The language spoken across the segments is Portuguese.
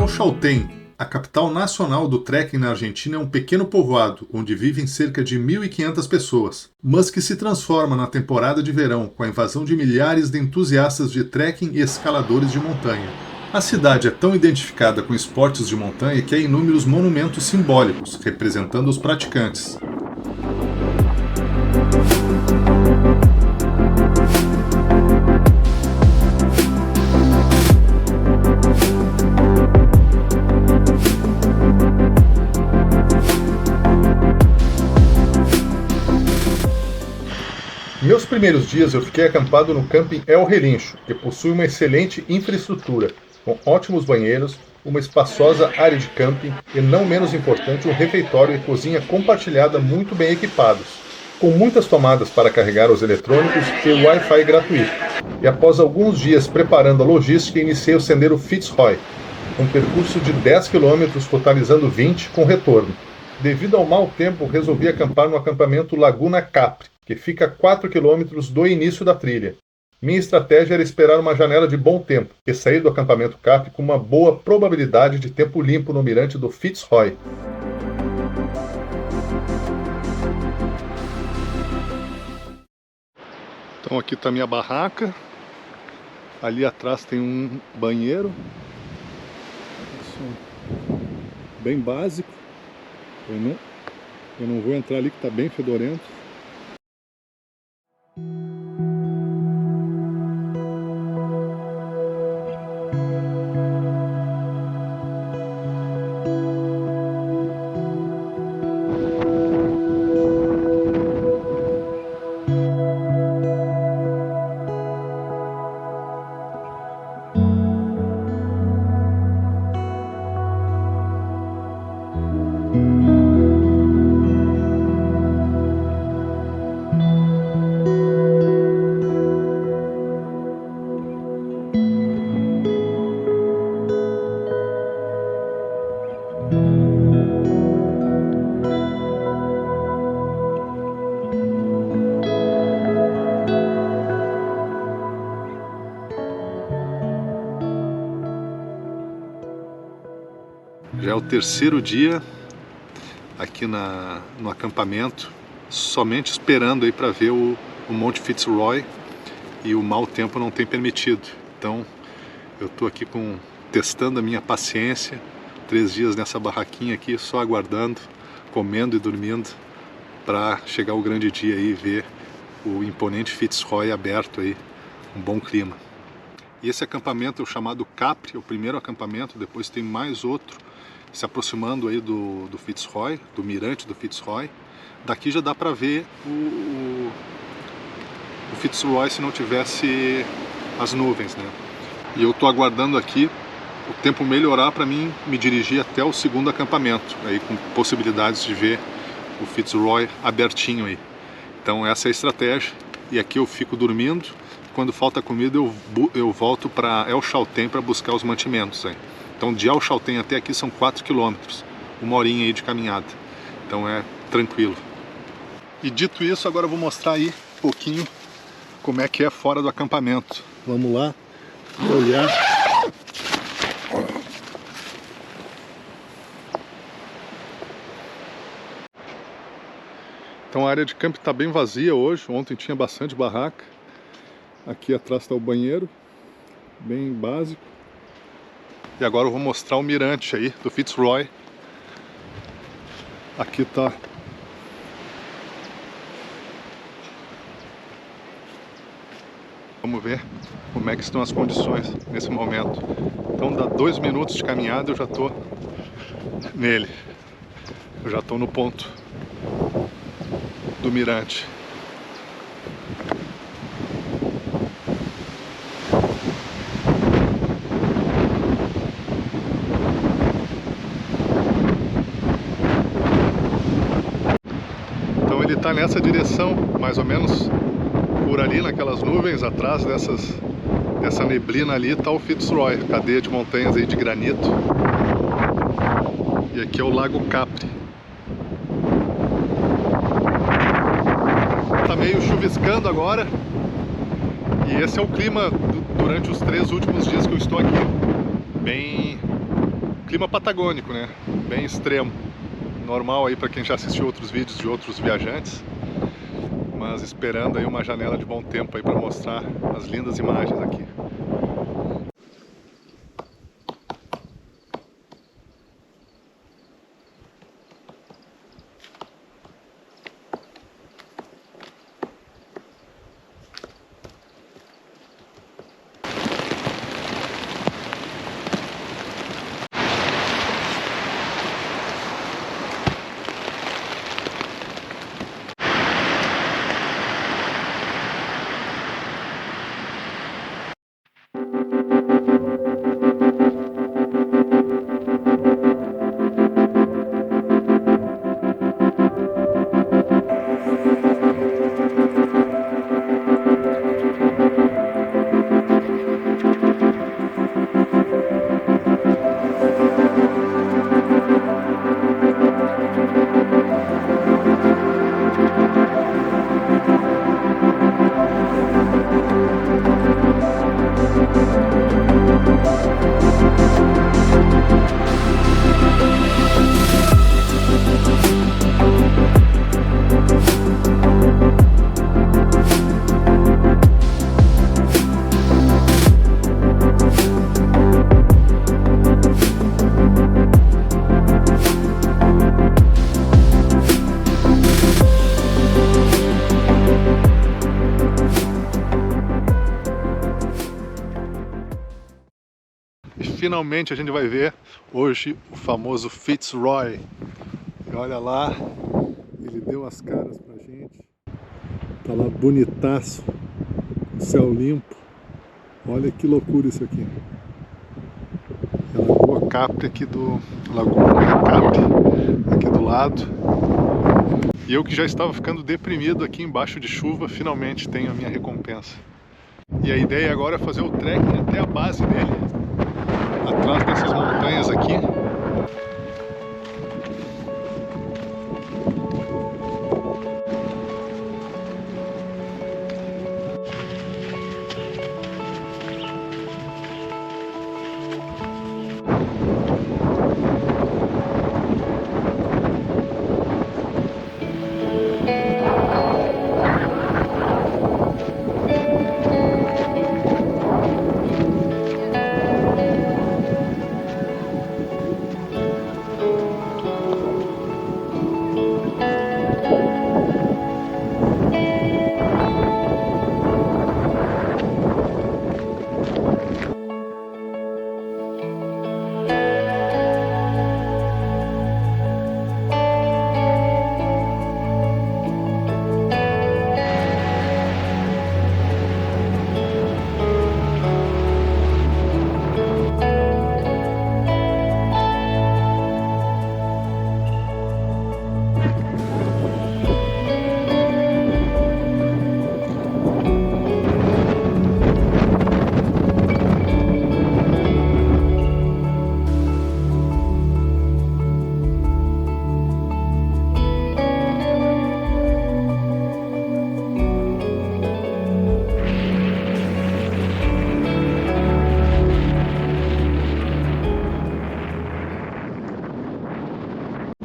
El Chaltén, a capital nacional do trekking na Argentina, é um pequeno povoado, onde vivem cerca de 1.500 pessoas, mas que se transforma na temporada de verão com a invasão de milhares de entusiastas de trekking e escaladores de montanha. A cidade é tão identificada com esportes de montanha que há inúmeros monumentos simbólicos, representando os praticantes. Meus primeiros dias eu fiquei acampado no camping El Relincho, que possui uma excelente infraestrutura, com ótimos banheiros, uma espaçosa área de camping e, não menos importante, um refeitório e cozinha compartilhada muito bem equipados, com muitas tomadas para carregar os eletrônicos e Wi-Fi gratuito. E após alguns dias preparando a logística, iniciei o Sendero Fitzroy, um percurso de 10 km totalizando 20 com retorno. Devido ao mau tempo, resolvi acampar no acampamento Laguna Capri, que fica a 4 km do início da trilha. Minha estratégia era esperar uma janela de bom tempo e sair do acampamento Capri com uma boa probabilidade de tempo limpo no mirante do Fitzroy. Então aqui está minha barraca, ali atrás tem um banheiro, bem básico. Eu não vou entrar ali que está bem fedorento. Já é o terceiro dia aqui no acampamento, somente esperando aí para ver o Monte Fitzroy, e o mau tempo não tem permitido. Então eu estou aqui testando a minha paciência, 3 dias nessa barraquinha aqui, só aguardando, comendo e dormindo para chegar o grande dia aí e ver o imponente Fitzroy aberto aí, um bom clima. E esse acampamento é o chamado Capri, é o primeiro acampamento, depois tem mais outro se aproximando aí do Fitzroy, do mirante do Fitzroy. Daqui já dá para ver o Fitzroy se não tivesse as nuvens, né? E eu estou aguardando aqui o tempo melhorar para mim me dirigir até o segundo acampamento, aí com possibilidades de ver o Fitzroy abertinho aí. Então essa é a estratégia, e aqui eu fico dormindo. Quando falta comida eu volto para El Chaltén para buscar os mantimentos aí. Então de El Chaltén até aqui são 4 km, 1 horinha aí de caminhada. Então é tranquilo. E dito isso, agora eu vou mostrar aí um pouquinho como é que é fora do acampamento. Vamos lá olhar. Então a área de campo está bem vazia hoje. Ontem tinha bastante barraca. Aqui atrás está o banheiro, bem básico. E agora eu vou mostrar o mirante aí do Fitzroy. Aqui está vamos ver como é que estão as condições nesse momento. Então dá 2 minutos de caminhada, eu já estou nele. Eu já estou no ponto do mirante. Então ele está nessa direção, mais ou menos por ali, naquelas nuvens, atrás dessa neblina ali está o Fitzroy, cadeia de montanhas aí de granito. E aqui é o Lago Capri. Tá meio chuviscando agora, e esse é o clima durante os 3 últimos dias que eu estou aqui, bem clima patagônico, né? Bem extremo. Normal aí para quem já assistiu outros vídeos de outros viajantes. Mas esperando aí uma janela de bom tempo aí para mostrar as lindas imagens aqui. E finalmente a gente vai ver hoje o famoso Fitzroy. E olha lá, ele deu as caras pra gente. Tá lá bonitaço, céu limpo. Olha que loucura isso aqui. É a Lagoa Capri aqui do... Lagoa Capri aqui do lado. E eu que já estava ficando deprimido aqui embaixo de chuva, finalmente tenho a minha recompensa. E a ideia agora é fazer o trekking até a base dele. Atrás dessas montanhas aqui.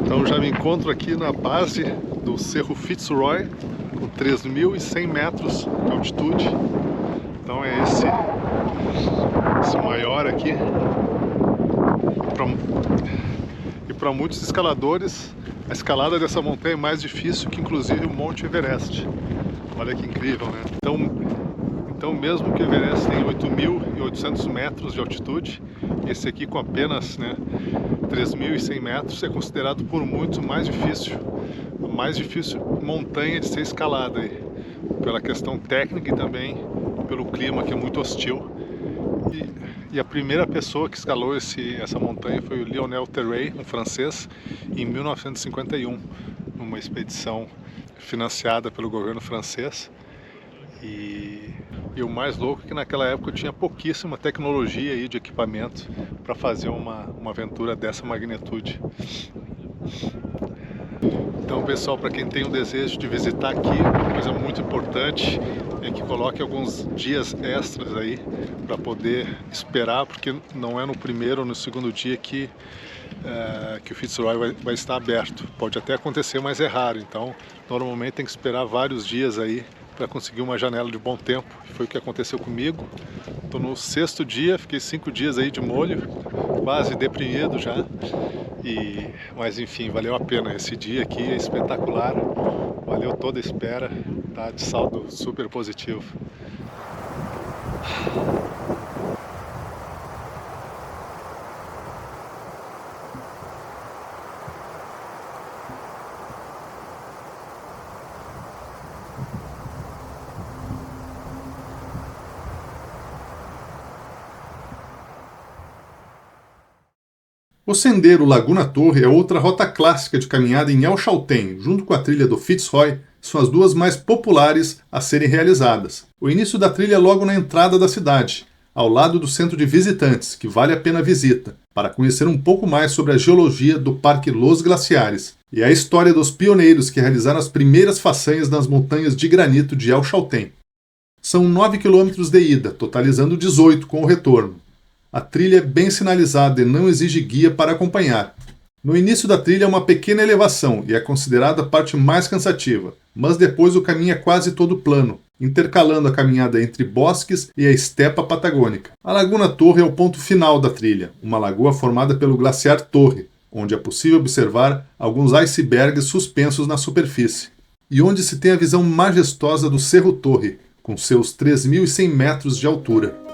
Então já me encontro aqui na base do Cerro Fitzroy, com 3.100 metros de altitude. Então é esse maior aqui. E para muitos escaladores, a escalada dessa montanha é mais difícil que inclusive o Monte Everest. Olha que incrível, né? Então mesmo que o Everest tem 8.800 metros de altitude, esse aqui com apenas 3.100 metros é considerado por muitos a mais difícil montanha de ser escalada aí, pela questão técnica e também pelo clima que é muito hostil. E a primeira pessoa que escalou essa montanha foi o Lionel Terray, um francês, em 1951, numa expedição financiada pelo governo francês. E o mais louco é que naquela época tinha pouquíssima tecnologia aí de equipamento para fazer uma aventura dessa magnitude. Então, pessoal, para quem tem o desejo de visitar aqui, uma coisa muito importante, é que coloque alguns dias extras aí para poder esperar, porque não é no primeiro ou no segundo dia que o Fitzroy vai estar aberto. Pode até acontecer, mas é raro. Então, normalmente tem que esperar vários dias aí para conseguir uma janela de bom tempo. Foi o que aconteceu comigo. Estou no 6º dia, fiquei 5 dias aí de molho, quase deprimido já. Mas enfim, valeu a pena. Esse dia aqui é espetacular. Valeu toda a espera, tá de saldo super positivo. O Sendeiro Laguna Torre é outra rota clássica de caminhada em El Chaltén, junto com a trilha do Fitzroy, são as duas mais populares a serem realizadas. O início da trilha é logo na entrada da cidade, ao lado do centro de visitantes, que vale a pena a visita, para conhecer um pouco mais sobre a geologia do Parque Los Glaciares e a história dos pioneiros que realizaram as primeiras façanhas nas montanhas de granito de El Chaltén. São 9 km de ida, totalizando 18 com o retorno. A trilha é bem sinalizada e não exige guia para acompanhar. No início da trilha é uma pequena elevação e é considerada a parte mais cansativa, mas depois o caminho é quase todo plano, intercalando a caminhada entre bosques e a estepa patagônica. A Laguna Torre é o ponto final da trilha, uma lagoa formada pelo glaciar Torre, onde é possível observar alguns icebergs suspensos na superfície, e onde se tem a visão majestosa do Cerro Torre, com seus 3.100 metros de altura.